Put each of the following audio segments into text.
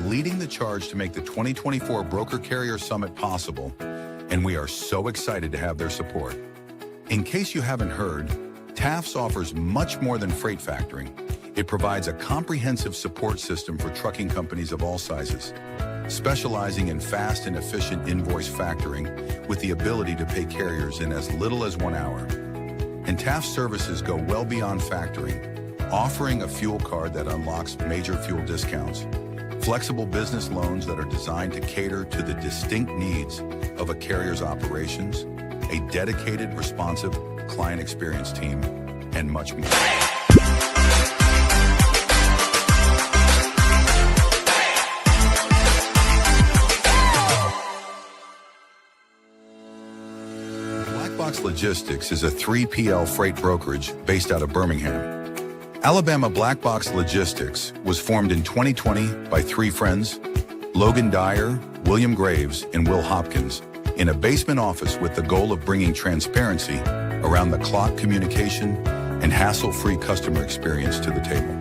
leading the charge to make the 2024 Broker Carrier Summit possible, and we are so excited to have their support. In case you haven't heard, TAFS offers much more than freight factoring. It provides a comprehensive support system for trucking companies of all sizes, specializing in fast and efficient invoice factoring with the ability to pay carriers in as little as 1 hour. And TAFS services go well beyond factoring, offering a fuel card that unlocks major fuel discounts, flexible business loans that are designed to cater to the distinct needs of a carrier's operations, a dedicated, responsive client experience team, and much more. Black Logistics is a 3PL freight brokerage based out of Birmingham, Alabama. Black Box Logistics was formed in 2020 by 3 friends, Logan Dyer, William Graves, and Will Hopkins, in a basement office with the goal of bringing transparency around the clock communication and hassle-free customer experience to the table.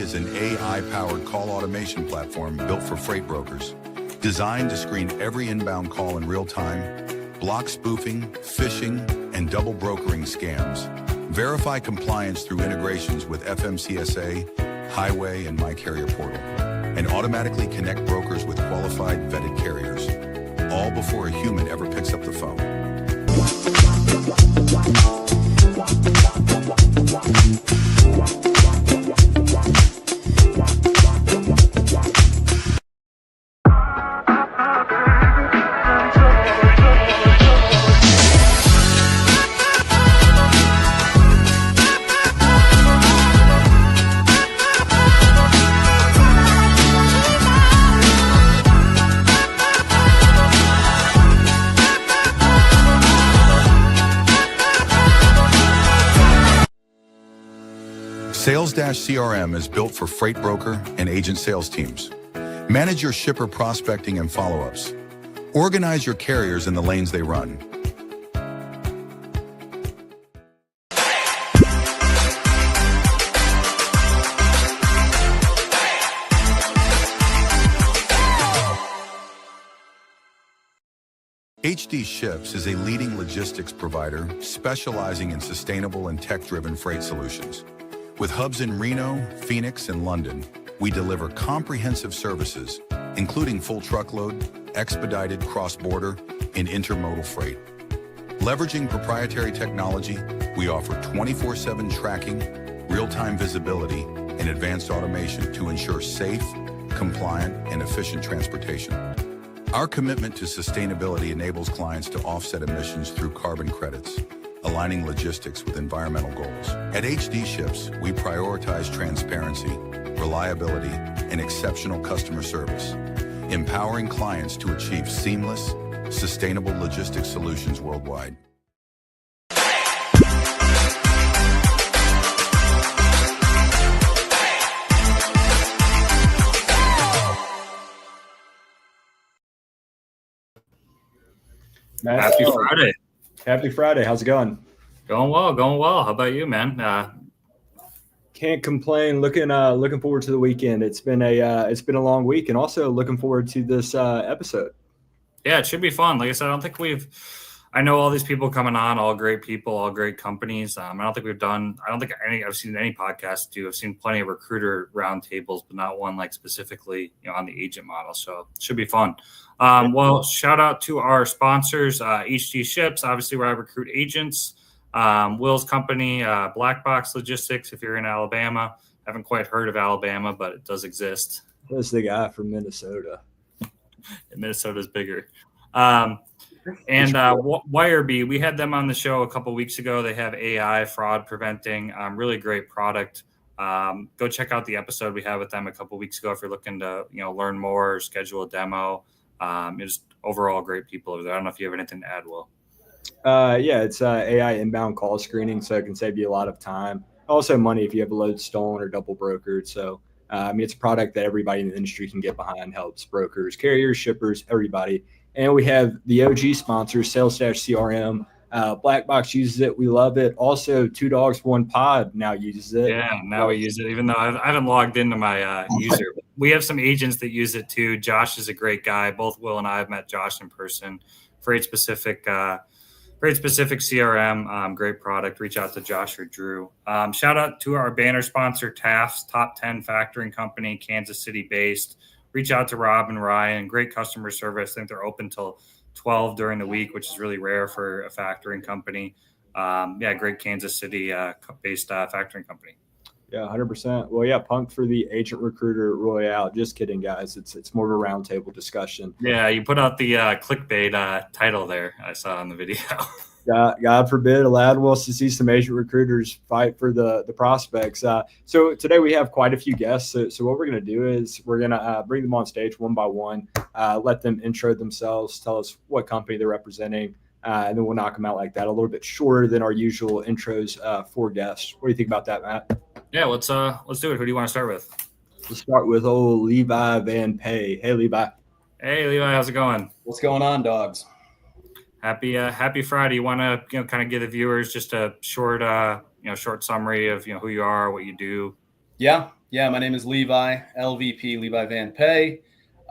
is an AI-powered call automation platform built for freight brokers, designed to screen every inbound call in real time, block spoofing, phishing, and double brokering scams, verify compliance through integrations with FMCSA, Highway, and My Carrier Portal, and automatically connect brokers with qualified, vetted carriers, all before a human ever picks up the phone. Sales-CRM is built for freight broker and agent sales teams. Manage your shipper prospecting and follow-ups. Organize your carriers in the lanes they run. HDShips is a leading logistics provider specializing in sustainable and tech-driven freight solutions. With hubs in Reno, Phoenix, and London, we deliver comprehensive services, including full truckload, expedited cross-border, and intermodal freight. Leveraging proprietary technology, we offer 24/7 tracking, real-time visibility, and advanced automation to ensure safe, compliant, and efficient transportation. Our commitment to sustainability enables clients to offset emissions through carbon credits, aligning logistics with environmental goals. At HDShips, we prioritize transparency, reliability, and exceptional customer service, empowering clients to achieve seamless, sustainable logistics solutions worldwide. Happy Friday. Happy Friday. How's it going? Going well, going well. How about you, man? Can't complain. Looking forward to the weekend. It's been a long week, and also looking forward to this episode. Yeah, it should be fun. Like I said, I know all these people coming on, all great people, all great companies. I don't think I've seen any podcast do. I've seen plenty of recruiter roundtables, but not one like specifically, on the agent model. So it should be fun. Well, shout out to our sponsors, HDShips, obviously where I recruit agents. Will's company, Black Box Logistics, if you're in Alabama. Haven't quite heard of Alabama, but it does exist. That's the guy from Minnesota. Minnesota's bigger. And Wirebee, we had them on the show a couple weeks ago. They have AI fraud preventing, really great product. Go check out the episode we had with them a couple weeks ago if you're looking to learn more or schedule a demo. It's overall great people over there. I don't know if you have anything to add, Will. Yeah, it's AI inbound call screening, so it can save you a lot of time. Also money if you have a load stolen or double brokered. So it's a product that everybody in the industry can get behind, helps brokers, carriers, shippers, everybody. And we have the OG sponsor, Sales CRM. Black Box uses it. We love it. Also, Two Dogs, One Pod now uses it. Yeah, now we use it, even though I haven't logged into my user. We have some agents that use it too. Josh is a great guy. Both Will and I have met Josh in person. Freight specific CRM, great product. Reach out to Josh or Drew. Shout out to our banner sponsor, Taft's, top 10 factoring company, Kansas City based. Reach out to Rob and Ryan. Great customer service. I think they're open till 12 during the week, which is really rare for a factoring company. Great Kansas City based factoring company. Yeah, 100%. Well, yeah, pumped for the agent recruiter Royale. Just kidding, guys. It's more of a roundtable discussion. Yeah, you put out the clickbait title there. I saw on the video. God forbid a lad wants to see some agent recruiters fight for the prospects. So today we have quite a few guests. So what we're going to do is we're going to bring them on stage one by one, let them intro themselves, tell us what company they're representing, and then we'll knock them out like that, a little bit shorter than our usual intros for guests. What do you think about that, Matt? Yeah, let's do it. Who do you want to start with? Let's start with old Levi Van Pay. Hey, Levi. Hey, Levi, how's it going? What's going on, dogs? Happy Friday. You want to kind of give the viewers just a short summary of who you are, what you do? Yeah. My name is Levi, LVP Levi Van Pay.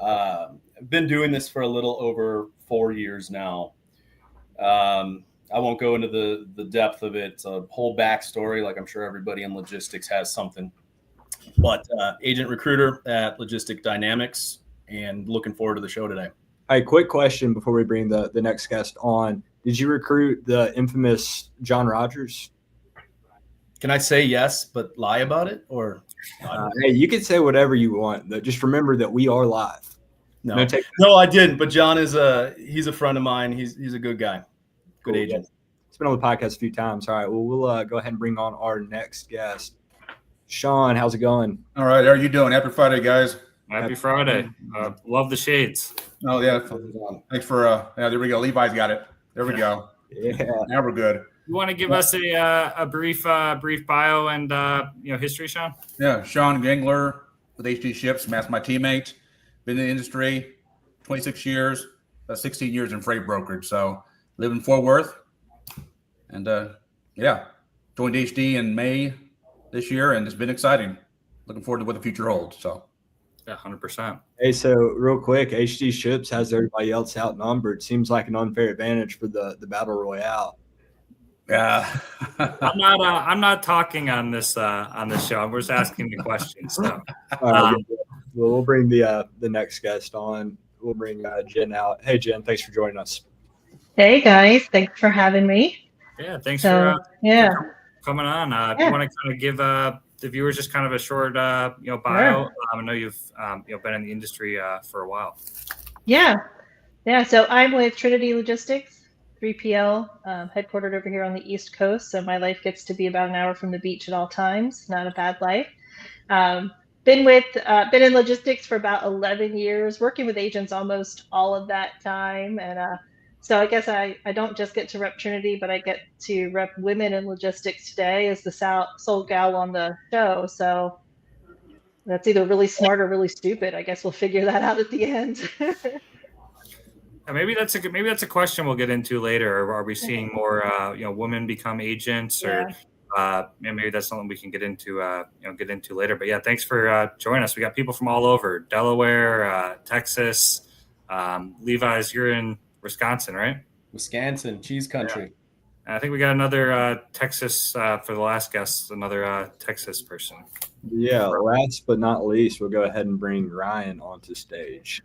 I've been doing this for a little over 4 years now. I won't go into the depth of it. It's a whole backstory. Like I'm sure everybody in logistics has something. But agent recruiter at Logistic Dynamics, and looking forward to the show today. All right, quick question before we bring the next guest on. Did you recruit the infamous John Rogers? Can I say yes, but lie about it? Or hey, you can say whatever you want. But just remember that we are live. No, I didn't. But John he's a friend of mine. He's a good guy. Good agent. Yeah. It's been on the podcast a few times. All right, well, we'll go ahead and bring on our next guest. Shawn, how's it going? All right, how are you doing? Happy Friday, guys. Happy Friday. Love the shades. Oh, yeah. Thanks for there we go. Levi's got it. There we go. Yeah. Now we're good. You want to give us a brief bio and history, Shawn? Yeah, Shawn Gengler with HDShips. That's my teammate. Been in the industry 26 years, 16 years in freight brokerage. So live in Fort Worth. And joined HD in May this year, and it's been exciting. Looking forward to what the future holds. So. Yeah, 100%. Hey, so real quick, HDShips has everybody else outnumbered. Seems like an unfair advantage for the Battle Royale. Yeah. I'm not talking on this show. I'm just asking the questions. So. We'll bring the next guest on. We'll bring Jen out. Hey, Jen, thanks for joining us. Hey guys, thanks for having me. Yeah, thanks for coming on. Yeah. You want to kind of give the viewers just kind of a short bio? Sure. I know you've been in the industry for a while. Yeah. So I'm with Trinity Logistics, 3PL, headquartered over here on the East Coast. So my life gets to be about an hour from the beach at all times. Not a bad life. Been in logistics for about 11 years, working with agents almost all of that time, and so I guess I don't just get to rep Trinity, but I get to rep women in logistics today as the sole gal on the show. So that's either really smart or really stupid. I guess we'll figure that out at the end. Maybe that's a question we'll get into later. Are we seeing more women become agents, or maybe that's something we can get into later. But yeah, thanks for joining us. We got people from all over: Delaware, Texas. Levi's, you're in Wisconsin, right? Wisconsin, cheese country. Yeah. I think we got another Texas for the last guest, another Texas person. Yeah, last but not least, we'll go ahead and bring Ryan onto stage.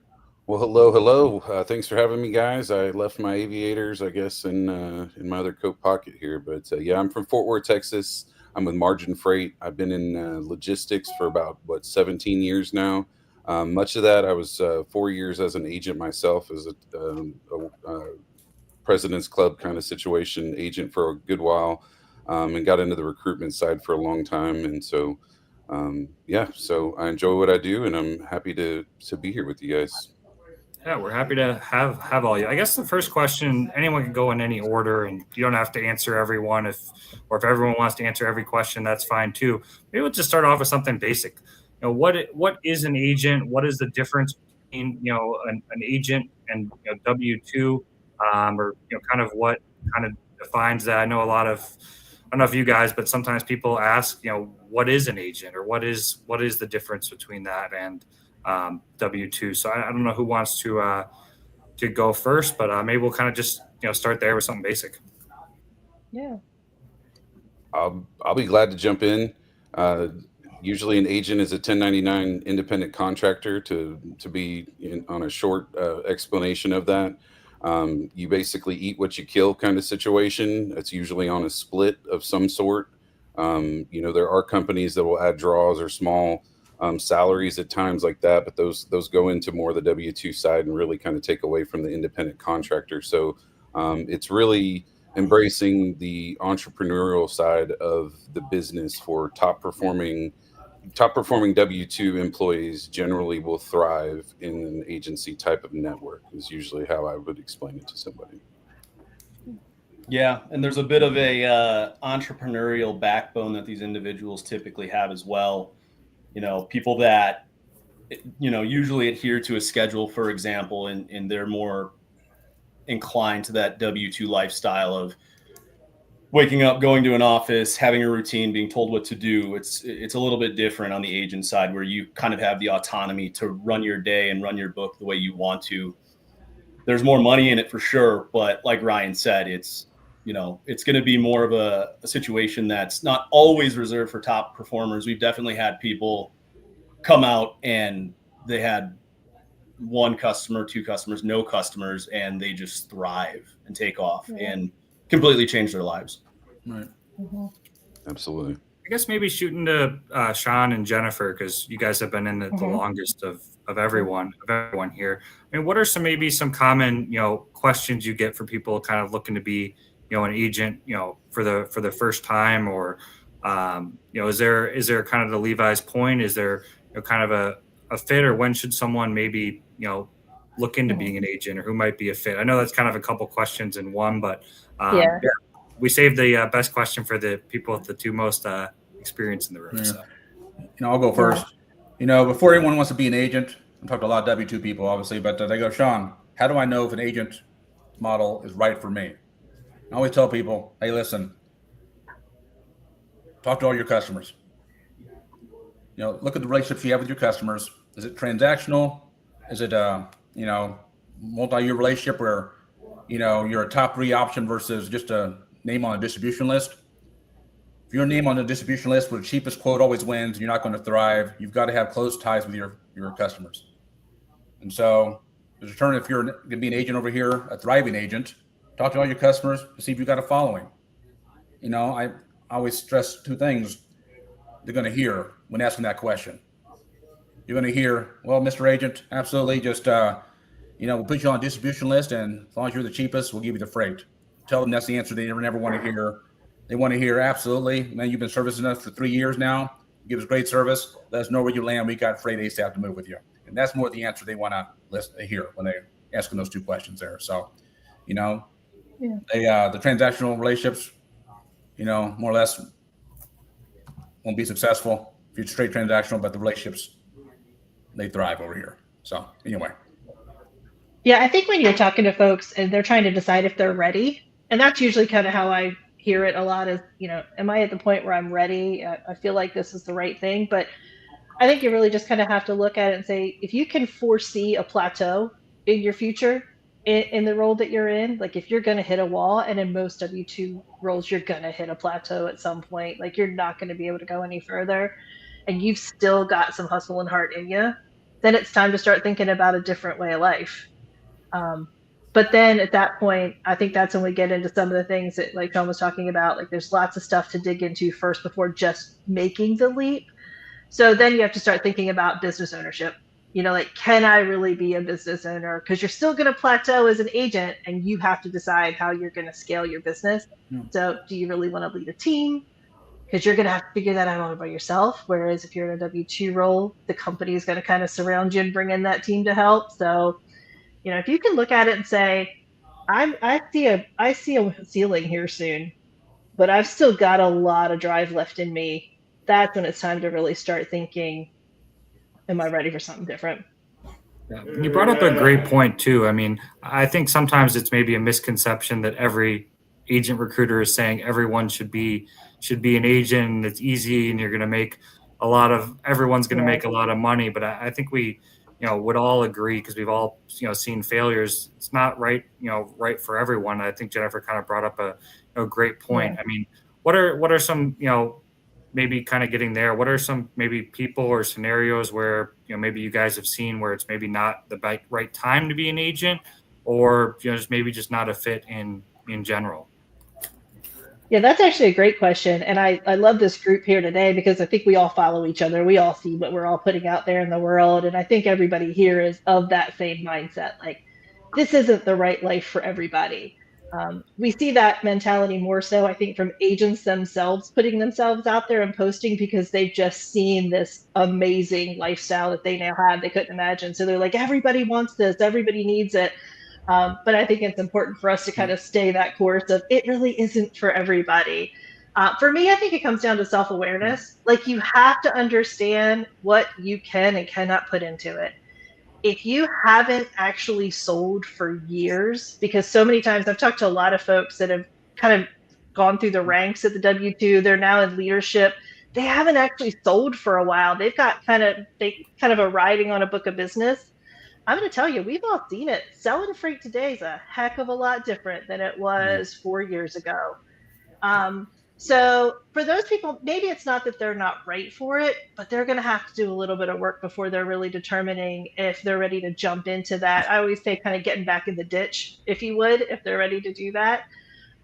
Well, hello. Thanks for having me, guys. I left my aviators, I guess, in my other coat pocket here. But yeah, I'm from Fort Worth, Texas. I'm with Margin Freight. I've been in logistics for about 17 years now. Much of that, I was 4 years as an agent myself, as a President's Club kind of situation agent for a good while, and got into the recruitment side for a long time. And so, yeah, so I enjoy what I do, and I'm happy to be here with you guys. Yeah, we're happy to have all you. I guess the first question, anyone can go in any order, and you don't have to answer everyone. If everyone wants to answer every question, that's fine too. Maybe we'll just start off with something basic. What is an agent? What is the difference between an agent and W-2, or kind of what kind of defines that? I know I don't know if you guys, but sometimes people ask, what is an agent, or what is the difference between that and W-2. So I don't know who wants to go first, but maybe we'll kind of just start there with something basic. Yeah. I'll be glad to jump in. Usually, an agent is a 1099 independent contractor. To be on a short explanation of that, you basically eat what you kill kind of situation. It's usually on a split of some sort. There are companies that will add draws or small salaries at times like that, but those go into more the W-2 side and really kind of take away from the independent contractor. So it's really embracing the entrepreneurial side of the business for top performing W-2 employees generally will thrive in an agency type of network, is usually how I would explain it to somebody. Yeah, and there's a bit of a entrepreneurial backbone that these individuals typically have as well. People that usually adhere to a schedule, for example, and they're more inclined to that W-2 lifestyle of waking up, going to an office, having a routine, being told what to do. It's a little bit different on the agent side, where you kind of have the autonomy to run your day and run your book the way you want to. There's more money in it for sure, but like Ryan said, it's going to be more of a situation that's not always reserved for top performers. We've definitely had people come out and they had one customer, two customers, no customers, and they just thrive and take off and completely change their lives. Right. Mm-hmm. Absolutely. I guess maybe shooting to Shawn and Jennifer, because you guys have been in it the longest of everyone here. I mean, what are maybe some common questions you get for people kind of looking to be an agent for the first time, or is there kind of the Levi's point? Is there kind of a fit, or when should someone maybe look into being an agent, or who might be a fit? I know that's kind of a couple questions in one, but yeah, we saved the best question for the people with the two most experience in the room. Yeah. So. I'll go first. Before anyone wants to be an agent, I'm talking to a lot of W-2 people, obviously, but they go, Shawn, how do I know if an agent model is right for me? I always tell people, hey, listen, talk to all your customers. Look at the relationships you have with your customers. Is it transactional? Is it multi-year relationship where you're a top 3 option versus just a name on a distribution list? If your name on the distribution list with the cheapest quote always wins, you're not going to thrive. You've got to have close ties with your customers. And so to determine if you're going to be an agent over here, a thriving agent, talk to all your customers to see if you've got a following. I always stress 2 things they're going to hear when asking that question. You're going to hear, well, Mr. Agent, absolutely, just, we'll put you on a distribution list, and as long as you're the cheapest, we'll give you the freight. Tell them that's the answer they never want to hear. They want to hear, absolutely, man, you've been servicing us for 3 years now. Give us great service. Let us know where you land. We got freight ASAP to move with you. And that's more the answer they want to hear when they asking those 2 questions there. So, the transactional relationships, more or less won't be successful if you're straight transactional, but the relationships, they thrive over here. So anyway. Yeah, I think when you're talking to folks and they're trying to decide if they're ready, and that's usually kind of how I hear it a lot is, am I at the point where I'm ready? I feel like this is the right thing. But I think you really just kind of have to look at it and say, if you can foresee a plateau in your future, in the role that you're in, like if you're going to hit a wall, and in most W-2 roles, you're going to hit a plateau at some point, like you're not going to be able to go any further, and you've still got some hustle and heart in you, then it's time to start thinking about a different way of life. But then at that point, I think that's when we get into some of the things that like Shawn was talking about. Like there's lots of stuff to dig into first before just making the leap. So then you have to start thinking about business ownership. You know, like, can I really be a business owner? Because you're still going to plateau as an agent and you have to decide how you're going to scale your business. So do you really want to lead a team? Because you're going to have to figure that out all by yourself. Whereas if you're in a W-2 role, the company is going to kind of surround you and bring in that team to help. So, you know, if you can look at it and say, I see a ceiling here soon, but I've still got a lot of drive left in me. That's when it's time to really start thinking, am I ready for something different? Yeah. You brought up a great point too. I mean, I think sometimes it's maybe a misconception that every agent recruiter is saying everyone should be an agent and it's easy and you're going to make everyone's going to make a lot of money. But I think we, you know, would all agree, because we've all, you know, seen failures. It's not right, you know, right for everyone. I think Jennifer kind of brought up a great point. I mean, what are some, you know, maybe kind of getting there, what are some maybe people or scenarios where, you know, maybe you guys have seen where it's maybe not the right time to be an agent, or, you know, just not a fit in general? Yeah, that's actually a great question. And I love this group here today because I think we all follow each other. We all see what we're all putting out there in the world. And I think everybody here is of that same mindset. Like, this isn't the right life for everybody. We see that mentality more so, I think, from agents themselves putting themselves out there and posting because they've just seen this amazing lifestyle that they now have they couldn't imagine. So they're like, everybody wants this, everybody needs it. But I think it's important for us to kind of stay that course of it really isn't for everybody. For me, I think it comes down to self-awareness. Like, you have to understand what you can and cannot put into it. If you haven't actually sold for years, because so many times I've talked to a lot of folks that have kind of gone through the ranks at the W-2, they're now in leadership. They haven't actually sold for a while. They've got kind of a riding on a book of business. I'm going to tell you, we've all seen it. Selling freight today is a heck of a lot different than it was 4 years ago. So for those people, maybe it's not that they're not right for it, but they're going to have to do a little bit of work before they're really determining if they're ready to jump into that. I always say kind of getting back in the ditch, if you would, if they're ready to do that.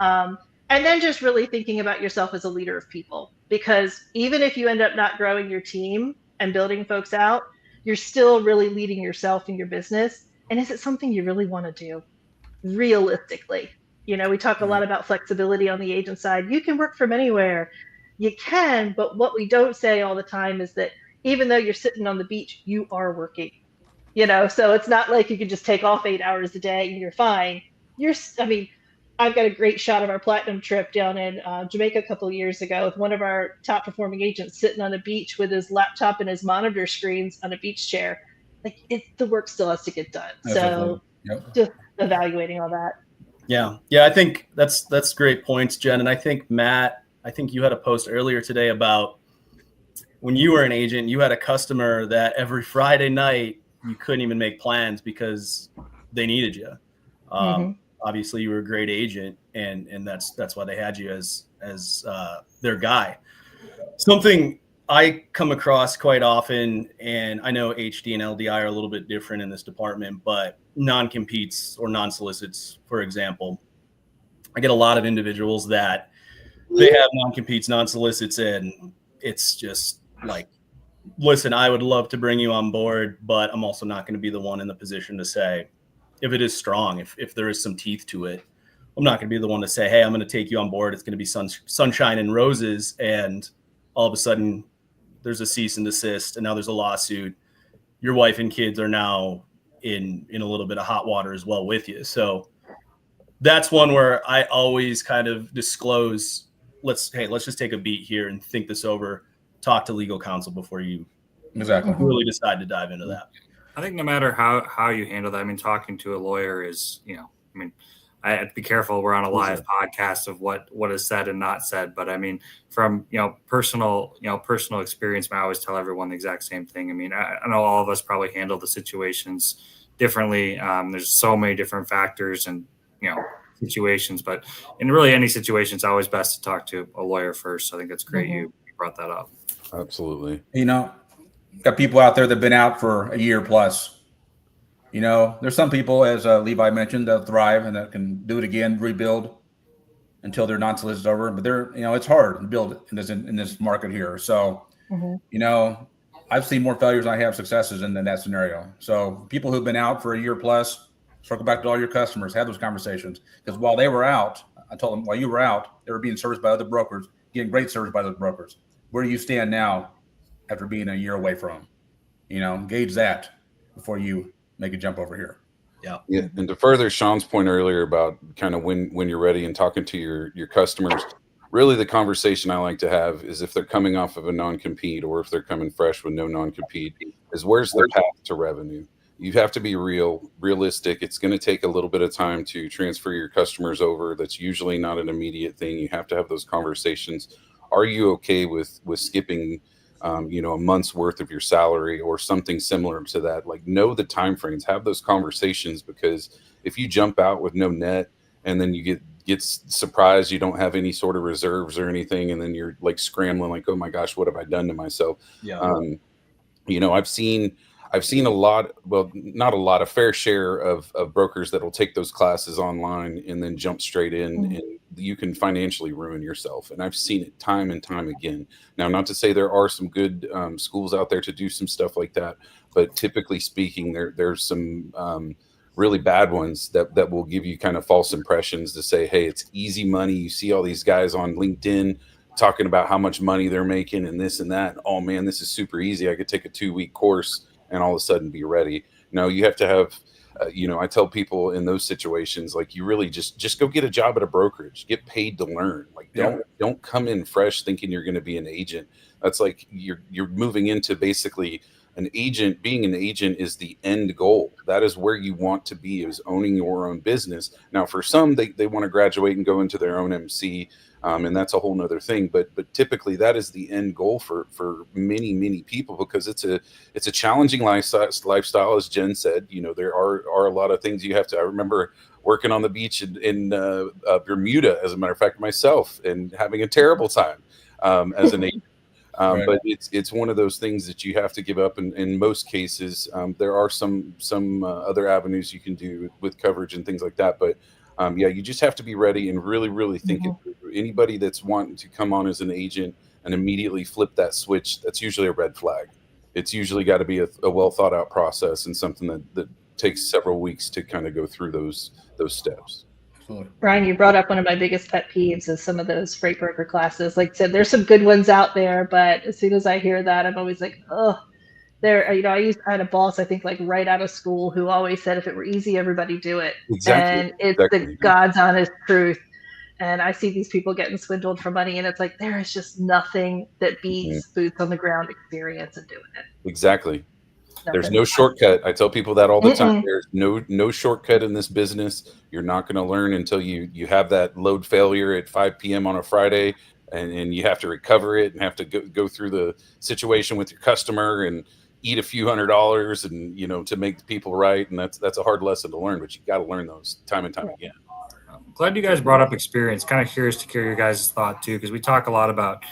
And then just really thinking about yourself as a leader of people, because even if you end up not growing your team and building folks out, you're still really leading yourself and your business. And is it something you really want to do realistically? You know, we talk a lot about flexibility on the agent side. You can work from anywhere. You can, but what we don't say all the time is that even though you're sitting on the beach, you are working. You know, so it's not like you can just take off 8 hours a day and you're fine. I've got a great shot of our platinum trip down in Jamaica a couple of years ago with one of our top performing agents sitting on a beach with his laptop and his monitor screens on a beach chair. Like, the work still has to get done. So just evaluating all that. Yeah. I think that's great points, Jen. And I think, Matt, you had a post earlier today about when you were an agent, you had a customer that every Friday night you couldn't even make plans because they needed you. Obviously, you were a great agent, and that's why they had you as their guy. Something I come across quite often, and I know HD and LDI are a little bit different in this department, but non-competes or non-solicits, for example, I get a lot of individuals that they have non-competes, non-solicits, and it's just like, listen, I would love to bring you on board, but I'm also not going to be the one in the position to say, if it is strong, if there is some teeth to it, I'm not going to be the one to say, hey, I'm going to take you on board. It's going to be sunshine and roses. And all of a sudden there's a cease and desist, and now there's a lawsuit. Your wife and kids are now in a little bit of hot water as well with you. So that's one where I always kind of disclose, let's just take a beat here and think this over, talk to legal counsel before you really decide to dive into that. I think no matter how you handle that, I mean, talking to a lawyer is, you know, I mean, I have to be careful. We're on a live podcast of what is said and not said. But I mean, from, personal experience, I always tell everyone the exact same thing. I mean, I know all of us probably handle the situations differently. There's so many different factors and, situations, but in really any situation, it's always best to talk to a lawyer first. So I think it's great you brought that up. Absolutely. Got people out there that've been out for a year plus. You know, there's some people, as Levi mentioned, that thrive and that can do it again, rebuild until their non-solicit's over. But it's hard to build in this market here. So, I've seen more failures than I have successes in that scenario. So people who've been out for a year plus, circle back to all your customers, have those conversations. Because while they were out, I told them, while you were out, they were being serviced by other brokers, getting great service by those brokers. Where do you stand now after being a year away from them? Gauge that before you make a jump over here. Yeah. And to further Shawn's point earlier about kind of when you're ready and talking to your customers, really the conversation I like to have is if they're coming off of a non-compete or if they're coming fresh with no non-compete, is where's the path to revenue? You have to be realistic. It's going to take a little bit of time to transfer your customers over. That's usually not an immediate thing. You have to have those conversations. Are you okay with skipping a month's worth of your salary or something similar to that? Like, know the time frames, have those conversations, because if you jump out with no net and then you get surprised you don't have any sort of reserves or anything, and then you're like scrambling like, oh my gosh, what have I done to myself? I've seen a lot, well, not a lot, a fair share of brokers that will take those classes online and then jump straight in, and you can financially ruin yourself. And I've seen it time and time again. Now, not to say there are some good schools out there to do some stuff like that, but typically speaking, there's some really bad ones that will give you kind of false impressions to say, hey, it's easy money. You see all these guys on LinkedIn talking about how much money they're making and this and that. Oh man, this is super easy. I could take a 2-week course and all of a sudden be ready. No, you have to have, I tell people in those situations, like, you really just go get a job at a brokerage, get paid to learn. Like, don't come in fresh thinking you're going to be an agent. That's like, you're moving into basically an agent. Being an agent is the end goal. That is where you want to be, is owning your own business. Now, for some, they want to graduate and go into their own MC. And that's a whole nother thing, but typically that is the end goal for many people, because it's a challenging lifestyle, as Jen said. There are a lot of things you have to. I remember working on the beach in Bermuda, as a matter of fact, myself, and having a terrible time as an agent. Right. But it's one of those things that you have to give up. And in most cases, there are some other avenues you can do with coverage and things like that. But you just have to be ready and really, really think it through. Anybody that's wanting to come on as an agent and immediately flip that switch, that's usually a red flag. It's usually got to be a well thought out process, and something that takes several weeks to kind of go through those steps. Brian, you brought up one of my biggest pet peeves is some of those freight broker classes. Like I said, there's some good ones out there, but as soon as I hear that, I'm always like, oh, I had a boss, I think, like right out of school, who always said, if it were easy, everybody do it. Exactly. And it's the God's honest truth. And I see these people getting swindled for money, and it's like, there is just nothing that beats boots on the ground experience and doing it. Exactly. There's no shortcut. I tell people that all the time. There's no shortcut in this business. You're not going to learn until you have that load failure at 5 p.m. on a Friday, and you have to recover it and have to go through the situation with your customer and eat a few $100s and to make the people right. And that's a hard lesson to learn, but you got to learn those time and time again. I'm glad you guys brought up experience. Kind of curious to hear your guys' thought too, because we talk a lot about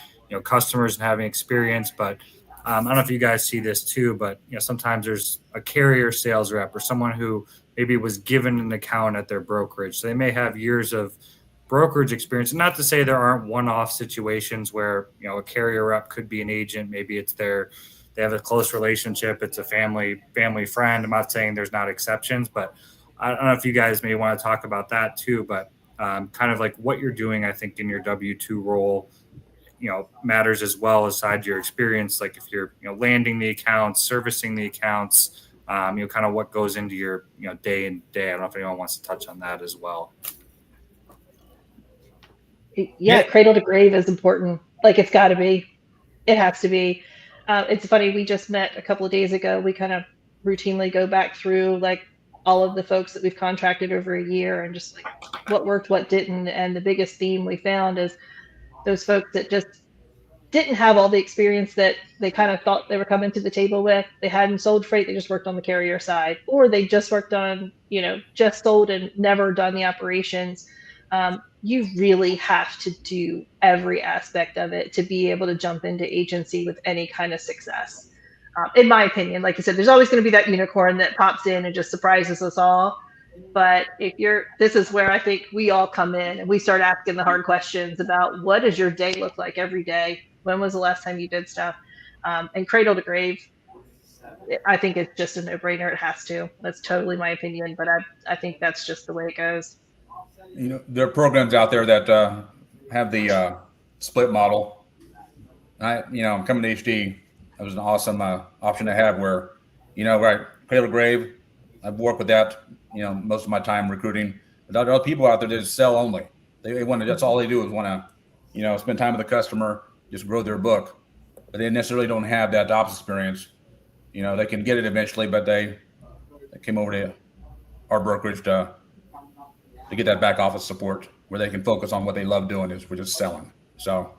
customers and having experience, but I don't know if you guys see this too, but sometimes there's a carrier sales rep or someone who maybe was given an account at their brokerage. So they may have years of brokerage experience. And not to say there aren't one-off situations where a carrier rep could be an agent. Maybe it's they have a close relationship. It's a family friend. I'm not saying there's not exceptions, but I don't know if you guys may want to talk about that too. But kind of like what you're doing, I think, in your W-2 role, matters as well, aside your experience. Like if you're landing the accounts, servicing the accounts, kind of what goes into your day in day. I don't know if anyone wants to touch on that as well. Yeah, cradle to grave is important. Like, it's got to be. It has to be. It's funny, we just met a couple of days ago. We kind of routinely go back through like all of the folks that we've contracted over a year and just like what worked, what didn't. And the biggest theme we found is those folks that just didn't have all the experience that they kind of thought they were coming to the table with. They hadn't sold freight. They just worked on the carrier side, or they just worked on, just sold and never done the operations. You really have to do every aspect of it to be able to jump into agency with any kind of success. in my opinion. Like you said, there's always going to be that unicorn that pops in and just surprises us all. But this is where I think we all come in and we start asking the hard questions about what does your day look like every day? When was the last time you did stuff? And cradle to grave, I think it's just a no-brainer. It has to. That's totally my opinion, but I think that's just the way it goes. There are programs out there that have the split model. Coming to HD, it was an awesome option to have where, right, cradle to grave. I've worked with that, most of my time recruiting. But there are people out there that just sell only. They want to. That's all they do is want to, spend time with the customer, just grow their book. But they necessarily don't have that ops experience. They can get it eventually, but they came over to our brokerage to get that back office support where they can focus on what they love doing, which is selling. So,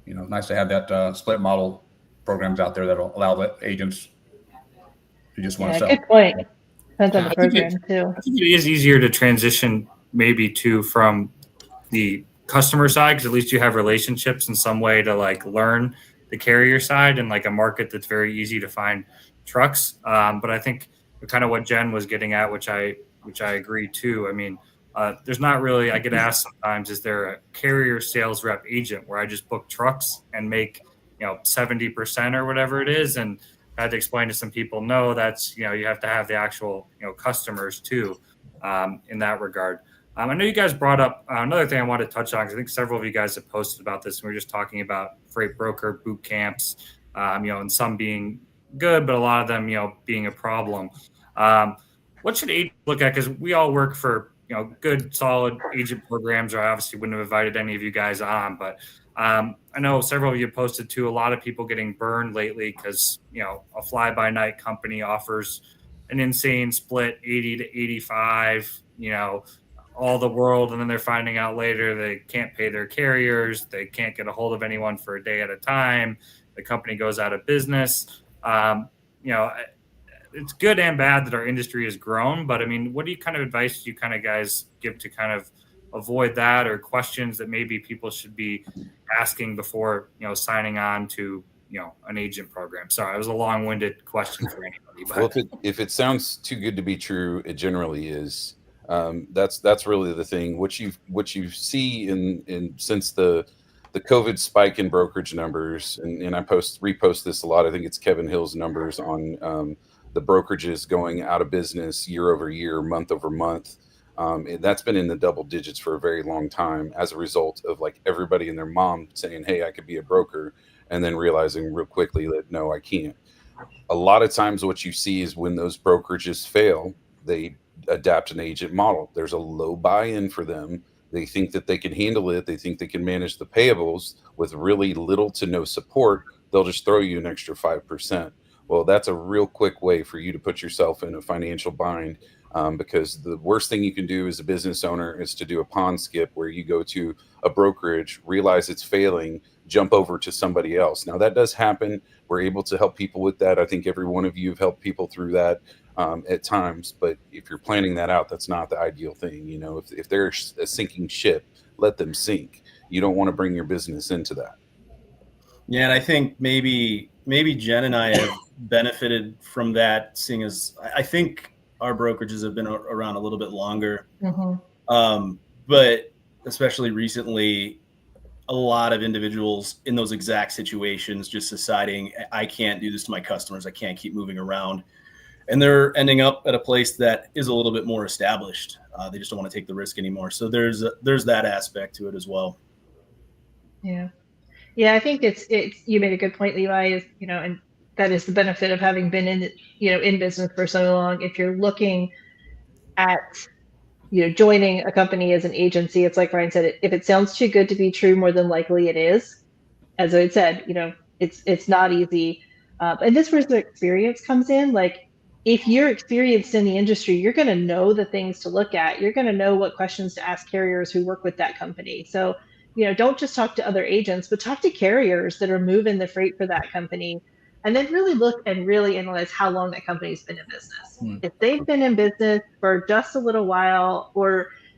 nice to have that split model programs out there that will allow the agents who just want to sell. Good point. Depends on the program too. I think it is easier to transition maybe from the customer side, because at least you have relationships in some way to learn the carrier side and a market that's very easy to find trucks. But I think kind of what Jen was getting at, which I agree too. I mean, there's not really, I get asked sometimes, is there a carrier sales rep agent where I just book trucks and make, 70% or whatever it is? And I had to explain to some people, no, that's, you have to have the actual, customers too, in that regard. I know you guys brought up another thing I wanted to touch on, because I think several of you guys have posted about this. And we were just talking about freight broker boot camps, and some being good, but a lot of them, being a problem. What should agents look at? Because we all work for, good, solid agent programs, or I obviously wouldn't have invited any of you guys on, but I know several of you posted too, a lot of people getting burned lately because, a fly-by-night company offers an insane split, 80 to 85, all the world. And then they're finding out later they can't pay their carriers. They can't get a hold of anyone for a day at a time. The company goes out of business. It's good and bad that our industry has grown, but I mean, what kind of advice do you kind of guys give to kind of avoid that, or questions that maybe people should be asking before, signing on to, an agent program? Sorry, it was a long-winded question for anybody. But. Well, if it sounds too good to be true, it generally is. That's really the thing. What you see in since the COVID spike in brokerage numbers, and I repost this a lot. I think it's Kevin Hill's numbers on the brokerages going out of business year over year, month over month. That's been in the double digits for a very long time as a result of everybody and their mom saying, hey, I could be a broker, and then realizing real quickly that no, I can't. A lot of times what you see is when those brokerages fail, they adapt an agent model. There's a low buy-in for them. They think that they can handle it. They think they can manage the payables with really little to no support. They'll just throw you an extra 5%. Well, that's a real quick way for you to put yourself in a financial bind, because the worst thing you can do as a business owner is to do a pond skip where you go to a brokerage, realize it's failing, jump over to somebody else. Now, that does happen. We're able to help people with that. I think every one of you have helped people through that at times. But if you're planning that out, that's not the ideal thing. If they're a sinking ship, let them sink. You don't want to bring your business into that. Yeah, and I think maybe Jen and I have benefited from that, seeing as I think our brokerages have been around a little bit longer. Mm-hmm. But especially recently, a lot of individuals in those exact situations just deciding, I can't do this to my customers. I can't keep moving around. And they're ending up at a place that is a little bit more established. They just don't want to take the risk anymore. So there's that aspect to it as well. Yeah. Yeah, I think it's you made a good point, Levi, is, and that is the benefit of having been in business for so long. If you're looking at, joining a company as an agency, it's like Ryan said, if it sounds too good to be true, more than likely it is. As I said, it's not easy. And this is where the experience comes in. If you're experienced in the industry, you're going to know the things to look at. You're going to know what questions to ask carriers who work with that company. So, don't just talk to other agents, but talk to carriers that are moving the freight for that company, and then really look and really analyze how long that company's been in business. If they've been in business for just a little while,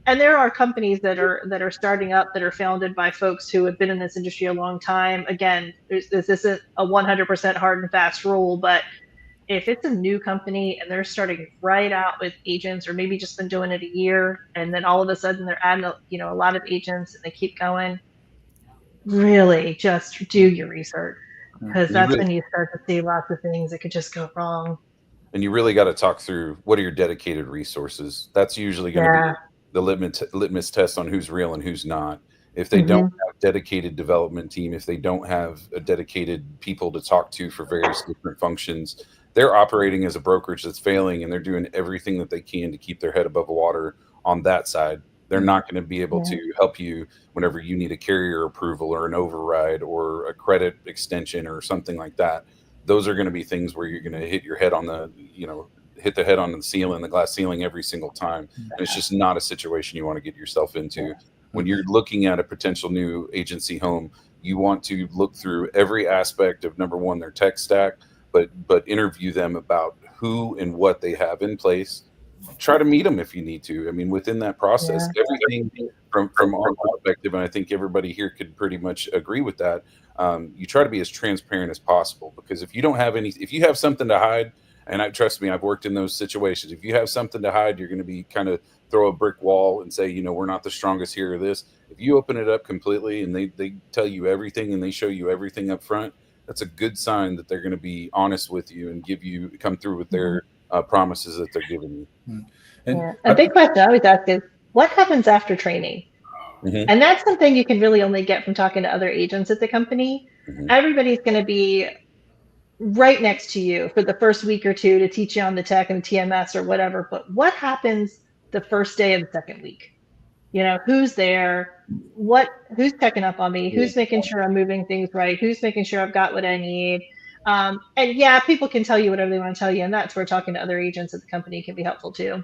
and there are companies that are starting up that are founded by folks who have been in this industry a long time. Again, this isn't a 100% hard and fast rule, but if it's a new company and they're starting right out with agents, or maybe just been doing it a year, and then all of a sudden they're adding a lot of agents and they keep going, really just do your research, because that's when you start to see lots of things that could just go wrong. And you really got to talk through what are your dedicated resources. That's usually going to be the litmus test on who's real and who's not. If they don't have a dedicated development team, if they don't have a dedicated people to talk to for various different functions, they're operating as a brokerage that's failing, and they're doing everything that they can to keep their head above water on that side. They're not going to be able to help you whenever you need a carrier approval or an override or a credit extension or something like that. Those are going to be things where you're going to hit your head on the, hit the head on the ceiling, the glass ceiling every single time. And it's just not a situation you want to get yourself into. When you're looking at a potential new agency home, you want to look through every aspect of, number one, their tech stack, but interview them about who and what they have in place. Try to meet them if you need to. I mean, within that process, everything from our perspective, and I think everybody here could pretty much agree with that. You try to be as transparent as possible, because if you don't have if you have something to hide, and trust me, I've worked in those situations. If you have something to hide, you're going to be kind of throw a brick wall and say, we're not the strongest here or this. If you open it up completely and they tell you everything and they show you everything up front, that's a good sign that they're going to be honest with you and come through with their promises that they're giving you. A big question I always ask is, what happens after training? And that's something you can really only get from talking to other agents at the company. Everybody's going to be right next to you for the first week or two to teach you on the tech and TMS or whatever. But what happens the first day of the second week? Who's there? Who's checking up on me? Who's making sure I'm moving things right? Who's making sure I've got what I need? And people can tell you whatever they want to tell you, and that's where talking to other agents at the company can be helpful too.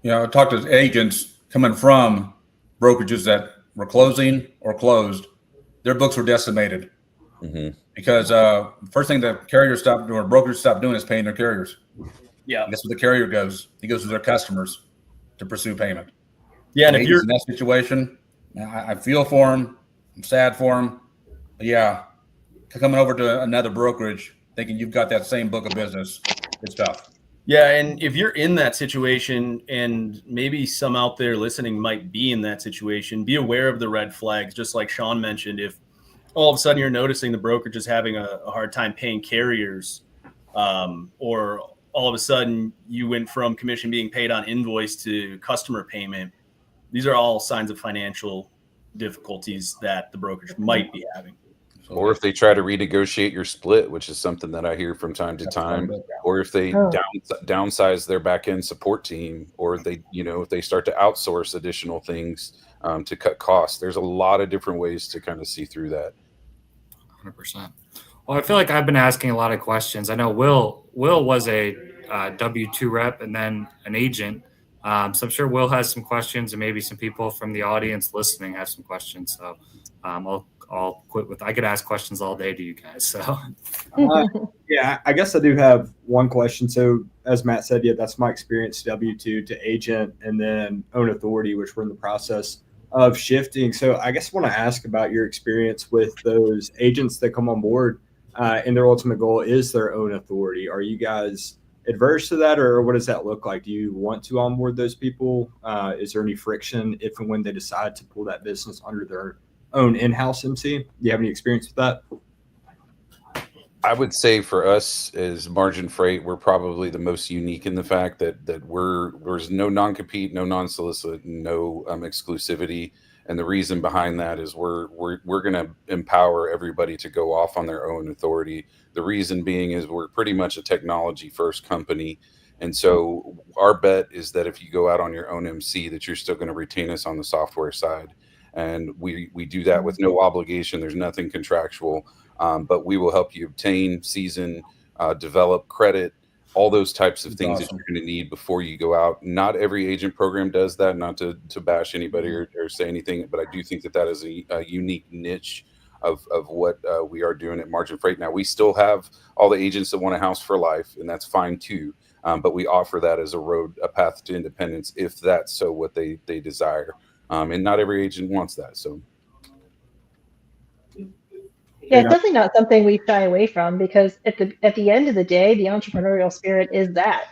I talked to agents coming from brokerages that were closing or closed. Their books were decimated because first thing the carriers stopped doing, or brokers stopped doing, is paying their carriers. Yeah, that's where the carrier goes. He goes to their customers to pursue payment. Yeah, and if you're in that situation, I feel for him. I'm sad for him. But coming over to another brokerage thinking you've got that same book of business, it's tough. Yeah, and if you're in that situation, and maybe some out there listening might be in that situation, be aware of the red flags. Just like Shawn mentioned, if all of a sudden you're noticing the brokerage is having a hard time paying carriers, or all of a sudden you went from commission being paid on invoice to customer payment, these are all signs of financial difficulties that the brokerage might be having. Or if they try to renegotiate your split, which is something that I hear from time to time, or if they downsize their back end support team, or if they start to outsource additional things to cut costs. There's a lot of different ways to kind of see through that. 100%. Well, I feel like I've been asking a lot of questions. I know Will was a W-2 rep and then an agent. So I'm sure Will has some questions, and maybe some people from the audience listening have some questions. So I'll quit I could ask questions all day to you guys. So I guess I do have one question. So as Matt said, that's my experience, W-2 to agent, and then own authority, which we're in the process of shifting. So I guess I want to ask about your experience with those agents that come on board and their ultimate goal is their own authority. Are you guys adverse to that, or what does that look like? Do you want to onboard those people? Is there any friction if and when they decide to pull that business under their own in-house MC? Do you have any experience with that? I would say for us as Margin Freight, we're probably the most unique in the fact that there's no non-compete, no non-solicit, no exclusivity. And the reason behind that is we're going to empower everybody to go off on their own authority. The reason being is we're pretty much a technology first company. And so our bet is that if you go out on your own MC, that you're still going to retain us on the software side. And we do that with no obligation. There's nothing contractual, but we will help you obtain, season, develop, credit, all those types of things that you're going to need before you go out. Not every agent program does that, not to bash anybody or say anything, but I do think that is a unique niche of what we are doing at Margin Freight. Now, we still have all the agents that want a house for life, and that's fine too. But we offer that as a path to independence if that's so what they desire. And not every agent wants that. So Yeah, it's definitely not something we shy away from, because at the end of the day, the entrepreneurial spirit is that,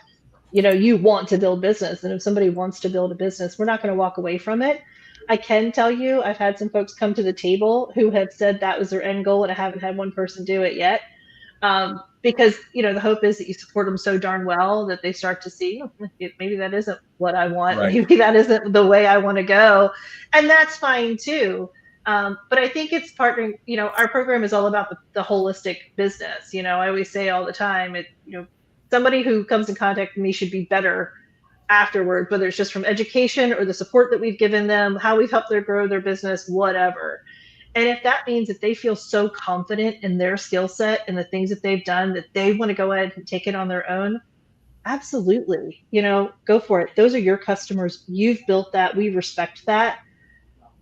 you want to build business. And if somebody wants to build a business, we're not going to walk away from it. I can tell you, I've had some folks come to the table who have said that was their end goal, and I haven't had one person do it yet. Because the hope is that you support them so darn well that they start to see, maybe that isn't what I want. Right. Maybe that isn't the way I want to go, and that's fine too. But I think it's partnering. Our program is all about the holistic business. I always say all the time, somebody who comes in contact with me should be better afterward, whether it's just from education or the support that we've given them, how we've helped them grow their business, whatever. And if that means that they feel so confident in their skill set and the things that they've done that they want to go ahead and take it on their own, absolutely, go for it. Those are your customers. You've built that. We respect that.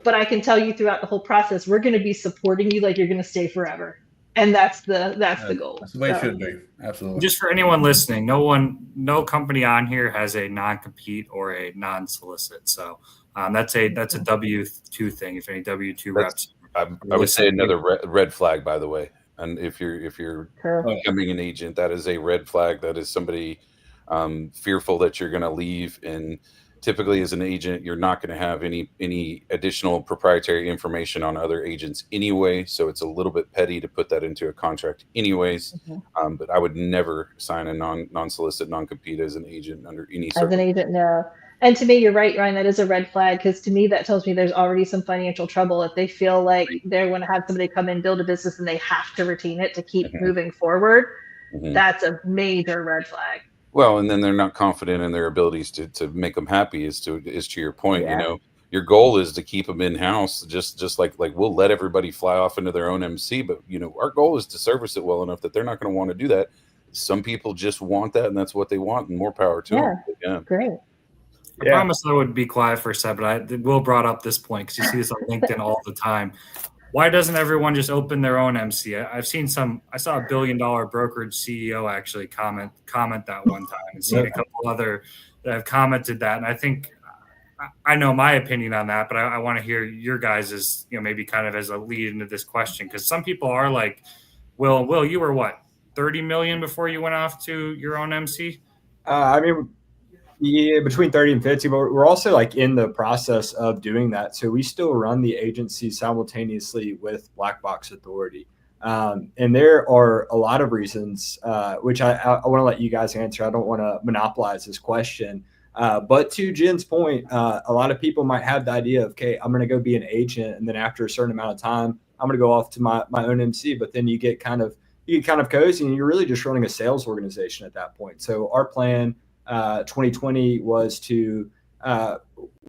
But I can tell you throughout the whole process, we're going to be supporting you like you're going to stay forever. And that's the goal. That's the way it should be. Absolutely. Just for anyone listening, no company on here has a non-compete or a non-solicit. So that's a W-2 thing. If any W-2 reps, I would say another red flag, by the way. And if you're becoming an agent, that is a red flag. That is somebody fearful that you're going to leave. And typically, as an agent, you're not going to have any additional proprietary information on other agents anyway. So it's a little bit petty to put that into a contract, anyways. Mm-hmm. But I would never sign a non-solicit, non-compete as an agent under any circumstance. As an agent, no. And to me, you're right, Ryan, that is a red flag, because to me, that tells me there's already some financial trouble. If they feel like they're going to have somebody come in, build a business, and they have to retain it to keep moving forward, that's a major red flag. Well, and then they're not confident in their abilities to make them happy, is to your point. Yeah. Your goal is to keep them in house, just like we'll let everybody fly off into their own MC, but our goal is to service it well enough that they're not going to want to do that. Some people just want that, and that's what they want, and more power to them. Yeah, great. I promise I would be quiet for a second, but Will brought up this point because you see this on LinkedIn all the time. Why doesn't everyone just open their own MC? I saw a $1 billion brokerage CEO actually comment that one time, and seen a couple other that have commented that. And I think I know my opinion on that, but I want to hear your guys' maybe kind of as a lead into this question, because some people are like, Will, you were what, 30 million before you went off to your own MC? Yeah, between 30 and 50, but we're also in the process of doing that. So we still run the agency simultaneously with Black Box Authority. And there are a lot of reasons, which I want to let you guys answer. I don't want to monopolize this question. But to Jen's point, a lot of people might have the idea of, okay, I'm going to go be an agent, and then after a certain amount of time, I'm going to go off to my own MC. But then you get kind of cozy, and you're really just running a sales organization at that point. So our plan 2020 was to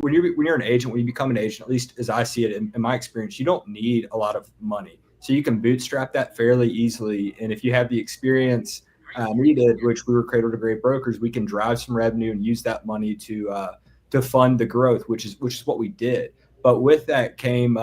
when you're an agent, when you become an agent, at least as I see it in my experience, you don't need a lot of money, so you can bootstrap that fairly easily. And if you have the experience needed, which we were cradle to grave brokers, we can drive some revenue and use that money to fund the growth, which is what we did. But with that came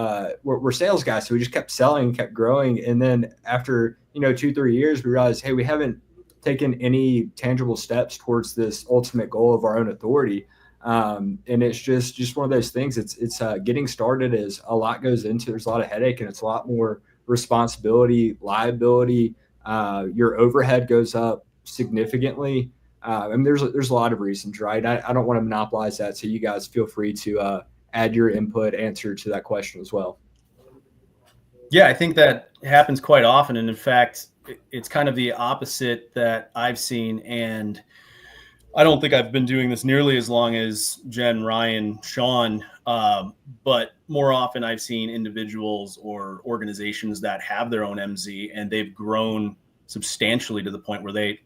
we're sales guys, so we just kept selling, kept growing, and then after 2-3 years, we realized, hey, we haven't taken any tangible steps towards this ultimate goal of our own authority. And it's just one of those things. It's getting started is a lot goes into, there's a lot of headache, and it's a lot more responsibility, liability. Your overhead goes up significantly. And there's a lot of reasons, right? I don't want to monopolize that. So you guys feel free to add your input, answer to that question as well. Yeah, I think that happens quite often. And in fact, it's kind of the opposite that I've seen. And I don't think I've been doing this nearly as long as Jen, Ryan, Shawn, but more often I've seen individuals or organizations that have their own MZ, and they've grown substantially to the point where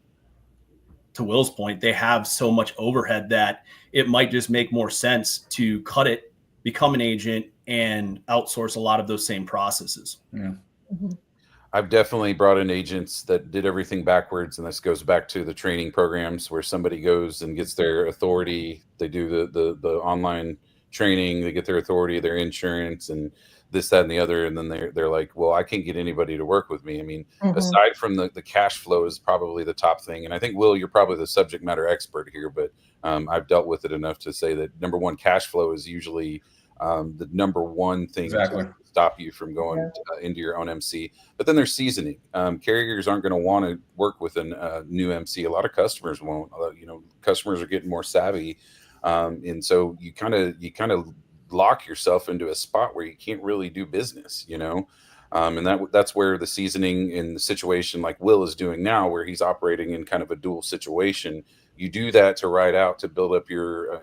to Will's point, they have so much overhead that it might just make more sense to cut it, become an agent, and outsource a lot of those same processes. Yeah. Mm-hmm. I've definitely brought in agents that did everything backwards, and this goes back to the training programs where somebody goes and gets their authority. They do the online training, they get their authority, their insurance, and this, that, and the other, and then they're like, well, I can't get anybody to work with me. I mean, aside from the cash flow is probably the top thing, and I think, Will, you're probably the subject matter expert here, but I've dealt with it enough to say that number one, cash flow is usually the number one thing Exactly. to stop you from going into your own MC. But then there's seasoning. Carriers aren't going to want to work with a new MC. A lot of customers won't. Customers are getting more savvy, and so you kind of lock yourself into a spot where you can't really do business. And that's where the seasoning in the situation like Will is doing now, where he's operating in kind of a dual situation. You do that to ride out, to build up your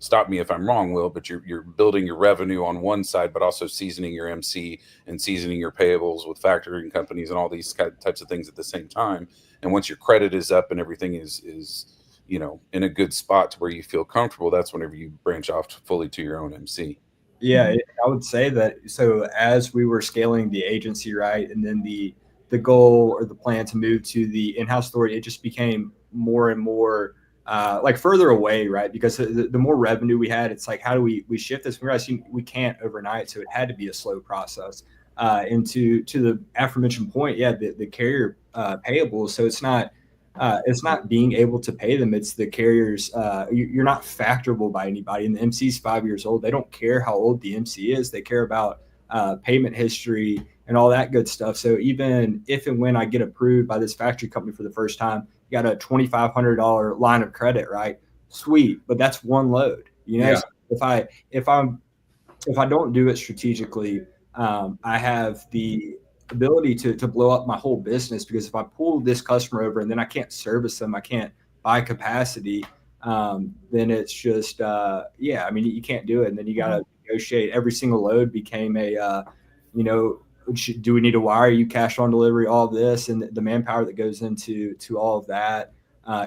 stop me if I'm wrong, Will, but you're building your revenue on one side, but also seasoning your MC and seasoning your payables with factoring companies and all these types of things at the same time. And once your credit is up and everything is in a good spot to where you feel comfortable, that's whenever you branch off fully to your own MC. Yeah, I would say that. So as we were scaling the agency, right, and then the goal or the plan to move to the in-house authority, it just became more and more like further away, right? Because the more revenue we had, it's like, how do we shift this? We realized we can't overnight, so it had to be a slow process. And to the aforementioned point, the carrier payables. So it's not being able to pay them. It's the carriers. You're not factorable by anybody. And the MC's 5 years old. They don't care how old the MC is. They care about payment history and all that good stuff. So even if and when I get approved by this factory company for the first time, you got a $2,500 line of credit, right? Sweet, but that's one load. So if I don't do it strategically, I have the ability to blow up my whole business, because if I pull this customer over and then I can't service them, I can't buy capacity, then it's just you can't do it. And then you got to negotiate. Every single load became a do we need to wire you, cash on delivery, all of this, and the manpower that goes into all of that.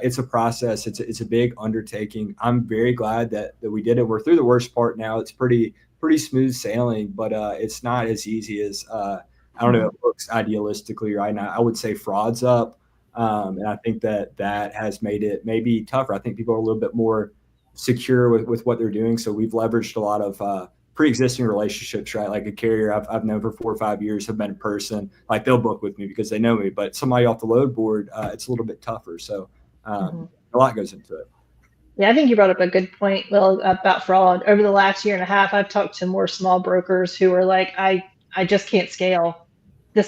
It's a process. It's a big undertaking. I'm very glad that we did it. We're through the worst part now. It's pretty smooth sailing, but it's not as easy as I don't know, it looks idealistically right now. I would say fraud's up. And I think that has made it maybe tougher. I think people are a little bit more secure with what they're doing. So we've leveraged a lot of pre-existing relationships, right? Like a carrier I've known for 4 or 5 years, have been in person. Like they'll book with me because they know me, but somebody off the load board, it's a little bit tougher. So a lot goes into it. Yeah, I think you brought up a good point, Will, about fraud. Over the last year and a half, I've talked to more small brokers who are like, I just can't scale. The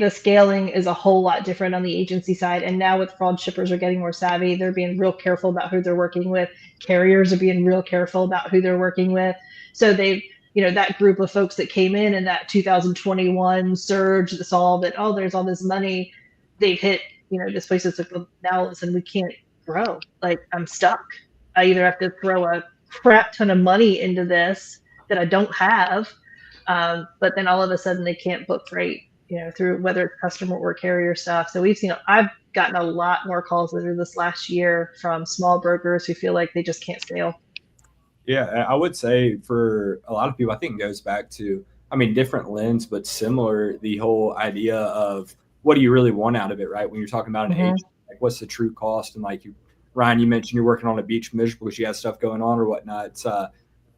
scaling is a whole lot different on the agency side. And now with fraud, shippers are getting more savvy. They're being real careful about who they're working with. Carriers are being real careful about who they're working with. So they've, that group of folks that came in that 2021 surge that saw that, there's all this money, they've hit, this place is like, now listen, we can't grow. Like, I'm stuck. I either have to throw a crap ton of money into this that I don't have, but then all of a sudden they can't book freight, through whether it's customer or carrier stuff. So I've gotten a lot more calls over this last year from small brokers who feel like they just can't scale. Yeah, I would say for a lot of people, I think it goes back to, different lens, but similar, the whole idea of what do you really want out of it, right? When you're talking about an agent, like what's the true cost? And like Ryan, you mentioned you're working on a beach miserable because you have stuff going on or whatnot. It's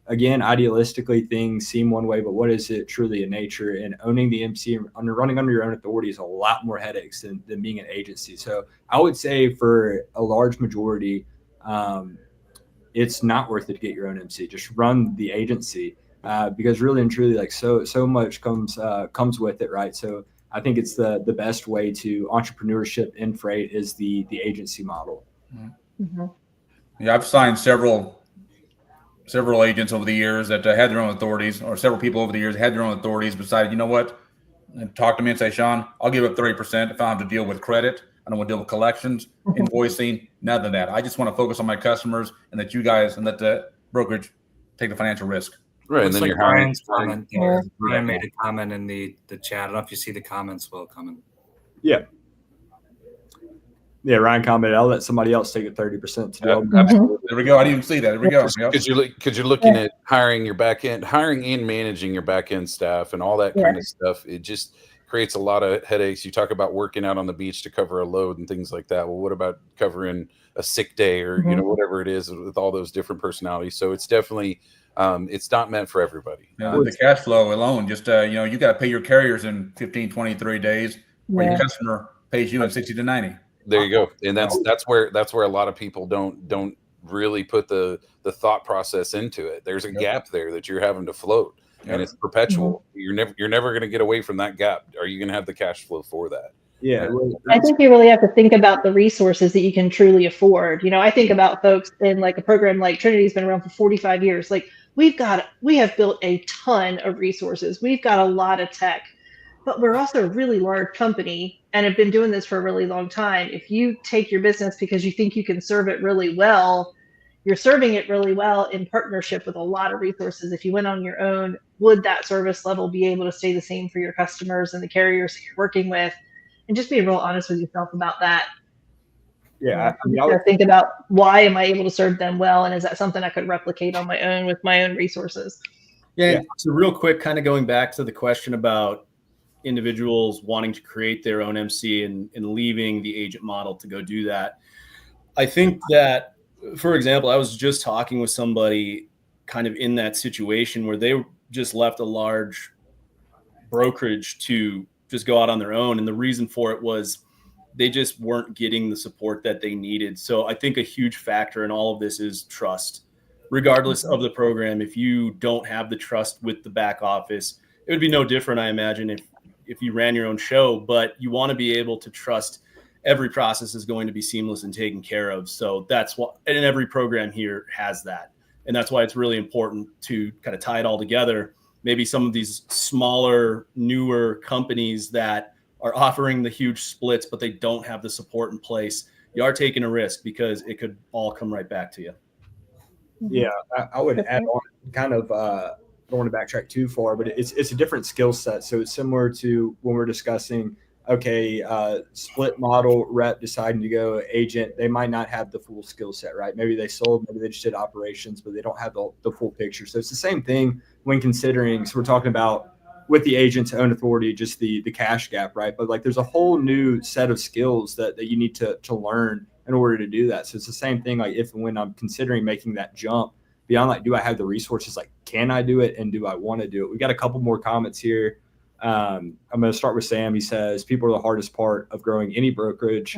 again, idealistically things seem one way, but what is it truly in nature? And owning the MC and running under your own authority is a lot more headaches than being an agency. So I would say for a large majority, it's not worth it to get your own MC. Just run the agency because really and truly, like so much comes with it, right? So I think it's the best way to entrepreneurship in freight is the agency model. Mm-hmm. Yeah, I've signed several agents over the years that had their own authorities, or several people over the years had their own authorities, decided, you know what, and talk to me and say, Shawn, I'll give up 30% if I have to deal with credit. I don't want to deal with collections, invoicing, none of that. I just want to focus on my customers and that you guys and let the brokerage take the financial risk. Right. And then you're hiring. Comment there. Ryan made a comment in the chat. I don't know if you see the comments, Will, coming. Yeah. Yeah, Ryan commented, I'll let somebody else take it 30%. There we go. I didn't even see that. There we go. Because you're looking at hiring and managing your back end staff and all that kind of stuff. It just creates a lot of headaches. You talk about working out on the beach to cover a load and things like that. Well, what about covering a sick day or whatever it is with all those different personalities? So it's definitely it's not meant for everybody. The cash flow alone, just you got to pay your carriers in 15, 20, 30 days, where your customer pays you in 60 to 90. There you go. And that's where a lot of people don't really put the thought process into it. There's a gap there that you're having to float, and it's perpetual. You're never going to get away from that gap. Are you going to have the cash flow for that? Yeah, I think you really have to think about the resources that you can truly afford. I think about folks in like a program like Trinity's been around for 45 years. Like we have built a ton of resources. We've got a lot of tech, but we're also a really large company and have been doing this for a really long time. If you take your business because you think you can serve it really well, you're serving it really well in partnership with a lot of resources. If you went on your own, would that service level be able to stay the same for your customers and the carriers that you're working with? And just being real honest with yourself about that. Yeah, I would think about why am I able to serve them well, and is that something I could replicate on my own with my own resources? Yeah. So real quick, kind of going back to the question about individuals wanting to create their own MC and leaving the agent model to go do that. I think that, for example, I was just talking with somebody kind of in that situation where they just left a large brokerage to just go out on their own. And the reason for it was they just weren't getting the support that they needed. So I think a huge factor in all of this is trust. Regardless of the program, if you don't have the trust with the back office, it would be no different, I imagine, if you ran your own show, but you want to be able to trust every process is going to be seamless and taken care of. So that's what, and every program here has that. And that's why it's really important to kind of tie it all together. Maybe some of these smaller, newer companies that are offering the huge splits, but they don't have the support in place, you are taking a risk because it could all come right back to you. Yeah, I would add on kind of, don't want to backtrack too far, but it's a different skill set. So it's similar to when we're discussing, okay, split model rep deciding to go agent, they might not have the full skill set, right? Maybe they sold, maybe they just did operations, but they don't have the full picture. So it's the same thing when considering, so we're talking about with the agent's own authority, just the cash gap, right? But like there's a whole new set of skills that you need to learn in order to do that. So it's the same thing, like if and when I'm considering making that jump beyond, like, do I have the resources? Like, can I do it? And do I want to do it? We got a couple more comments here. I'm going to start with Sam. He says, people are the hardest part of growing any brokerage.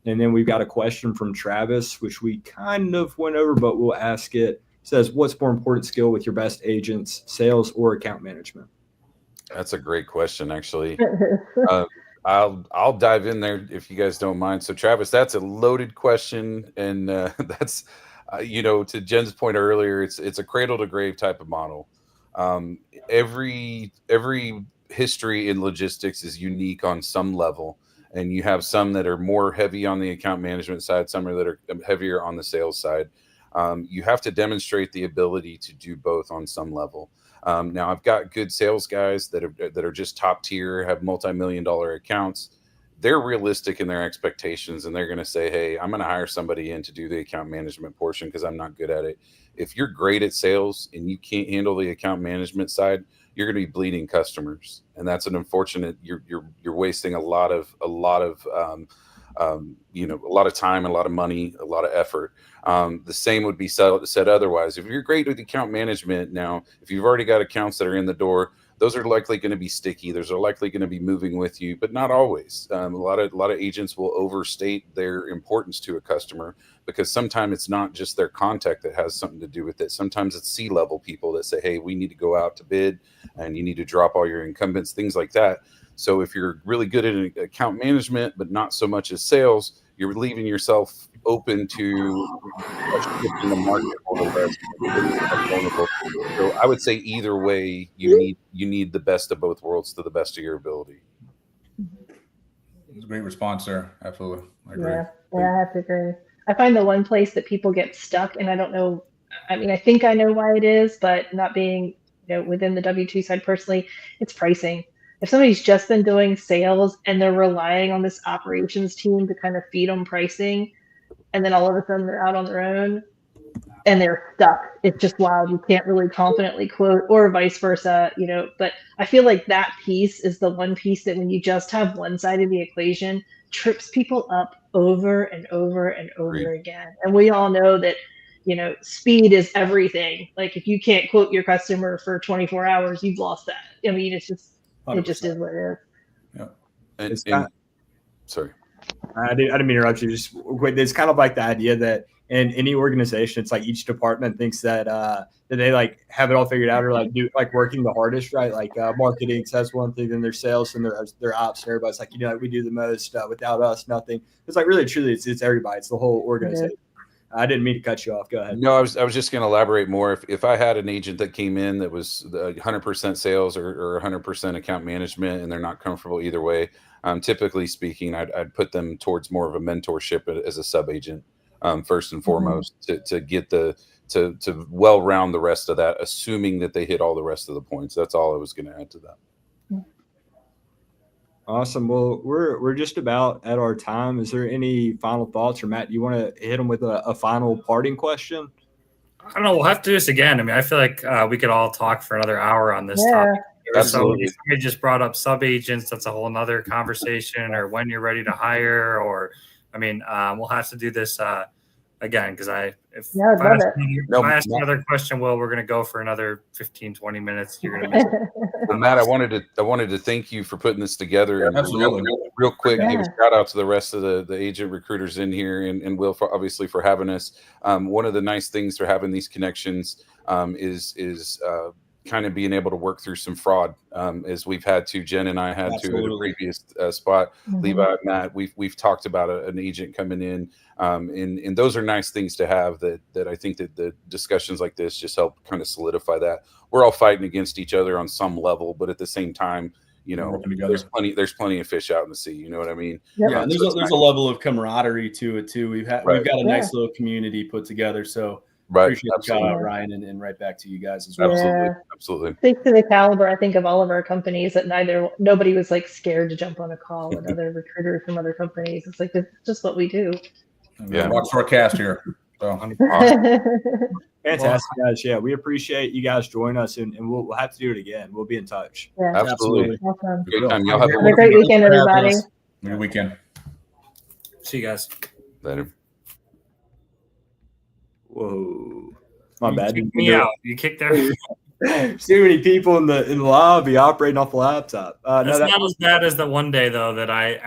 And then we've got a question from Travis, which we kind of went over, but we'll ask it. It says, what's more important skill with your best agents, sales or account management? That's a great question, actually. I'll dive in there if you guys don't mind. So Travis, that's a loaded question. And that's, to Jen's point earlier, it's a cradle to grave type of model. Every history in logistics is unique on some level. And you have some that are more heavy on the account management side, some that are heavier on the sales side. You have to demonstrate the ability to do both on some level. Now I've got good sales guys that are just top tier, have multi-million-dollar accounts. They're realistic in their expectations, and they're going to say, hey, I'm going to hire somebody in to do the account management portion because I'm not good at it. If you're great at sales and you can't handle the account management side, you're going to be bleeding customers. And that's an unfortunate, you're wasting a lot of time, a lot of money, a lot of effort. The same would be said otherwise. If you're great with account management, now, if you've already got accounts that are in the door, those are likely going to be sticky. Those are likely going to be moving with you, but not always. A lot of agents will overstate their importance to a customer because sometimes it's not just their contact that has something to do with it. Sometimes it's C-level people that say, hey, we need to go out to bid and you need to drop all your incumbents, things like that. So if you're really good at account management, but not so much as sales, you're leaving yourself open to in the market a little less vulnerable. So I would say either way, you need the best of both worlds to the best of your ability. It's a great response there. Absolutely. I agree. Yeah, I have to agree. I find the one place that people get stuck, and I don't know, I mean, I think I know why it is, but not being within the W-2 side personally, it's pricing. If somebody's just been doing sales and they're relying on this operations team to kind of feed them pricing, and then all of a sudden they're out on their own and they're stuck, it's just wild. You can't really confidently quote, or vice versa, but I feel like that piece is the one piece that when you just have one side of the equation, trips people up over and over and over again. And we all know that, speed is everything. Like if you can't quote your customer for 24 hours, you've lost that. I mean, it's just, 100%. It just is what it is. Yeah. Sorry. I didn't mean to interrupt you. Just quick, it's kind of like the idea that in any organization, it's like each department thinks that that they like have it all figured out, or like do like working the hardest, right? Like marketing says one thing, then their sales and their ops, and everybody's like, like we do the most. Without us, nothing. It's like really truly, it's everybody. It's the whole organization. I didn't mean to cut you off. Go ahead. No, I was just going to elaborate more. If I had an agent that came in that was 100% sales or 100% account management, and they're not comfortable either way, typically speaking, I'd put them towards more of a mentorship as a sub agent, first and foremost, to get to well round the rest of that, assuming that they hit all the rest of the points. That's all I was going to add to that. Awesome. Well, we're just about at our time. Is there any final thoughts, or Matt, do you want to hit them with a final parting question? I don't know. We'll have to do this again. I mean, I feel like we could all talk for another hour on this topic. Absolutely. Somebody just brought up sub agents. That's a whole nother conversation, or when you're ready to hire, or I mean, we'll have to do this again, because if I ask another question, well, we're going to go for another 15, 20 minutes. You're going to miss it. Well, Matt, I wanted to thank you for putting this together. And real quick, give a shout out to the rest of the agent recruiters in here, and Will, obviously, for having us. One of the nice things for having these connections is kind of being able to work through some fraud, as we've had to. Jen and I had to at a previous spot. Levi, Matt, we've talked about an agent coming in, and those are nice things to have. That I think that the discussions like this just help kind of solidify that. We're all fighting against each other on some level, but at the same time, there's plenty of fish out in the sea. You know what I mean? Yeah, and there's a level of camaraderie to it too. We've got a nice little community put together. So appreciate the shout out, Ryan, and right back to you guys as well. Absolutely. Speaks to the caliber, I think, of all of our companies, that nobody was like scared to jump on a call with other recruiters from other companies. It's like, it's just what we do. Yeah, watch forecast here. So fantastic, guys. Yeah, we appreciate you guys joining us, and we'll have to do it again. We'll be in touch. Yeah, absolutely. Awesome. Great time. Y'all have a great weekend, everybody. Good weekend. See you guys later. Whoa, my bad. Kicked me out. You kicked there. Too many people in the lobby operating off the laptop. That's not as bad as the one day though that I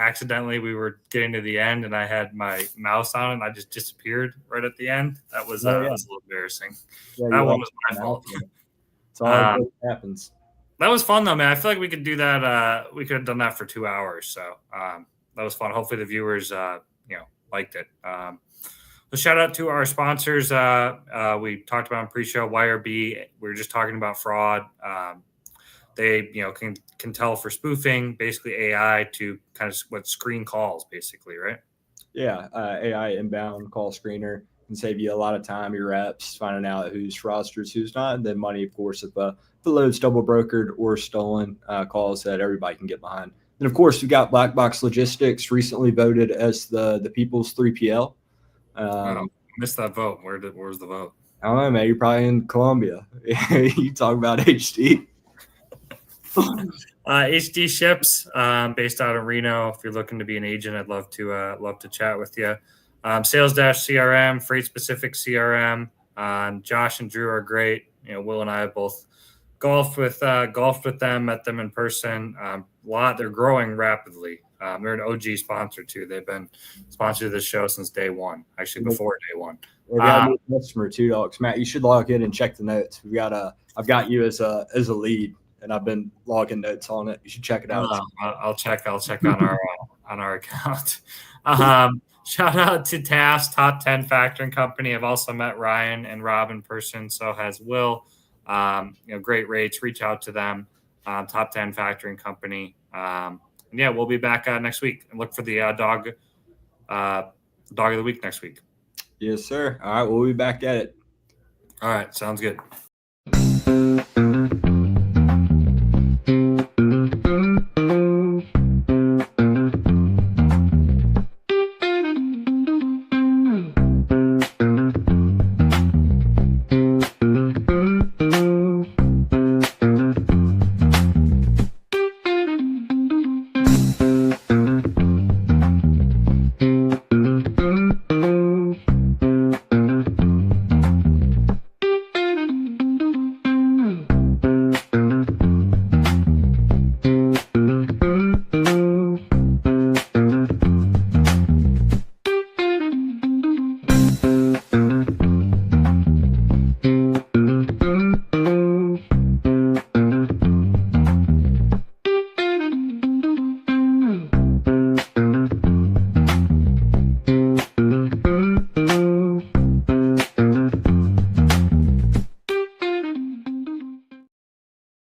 we were getting to the end and I had my mouse on and I just disappeared right at the end. That was that was a little embarrassing. Yeah, that one was my fault. It's all that happens. That was fun though, man. I feel like we could do that. We could have done that for 2 hours. So that was fun. Hopefully the viewers liked it. So shout out to our sponsors. We talked about in pre-show, YRB. We were just talking about fraud. They can tell for spoofing, basically AI to kind of screen calls, basically, right? Yeah, AI inbound call screener can save you a lot of time. Your reps finding out who's fraudsters, who's not, and then money, of course, if the load's double brokered or stolen, calls that everybody can get behind. And of course, we got Black Box Logistics, recently voted as the people's 3PL. Missed that vote. Where's the vote? I don't know, man. You're probably in Colombia. You talk about HD. HDShips, based out of Reno. If you're looking to be an agent, I'd love to chat with you. Sales Dash CRM, Freight Specific CRM. Josh and Drew are great. Will and I have both golfed with them, met them in person. They're growing rapidly. They're an OG sponsor too. They've been sponsored this show since day one, actually before day one. We've got a new customer too, dogs. Matt, you should log in and check the notes. I've got you as a lead, and I've been logging notes on it. You should check it out. I'll check on our account. Shout out to TAS, Top 10 Factoring Company. I've also met Ryan and Rob in person. So has Will. Great rates. Reach out to them. Top 10 Factoring Company. We'll be back next week and look for the dog of the week next week. Yes, sir. All right, we'll be back at it. All right, sounds good.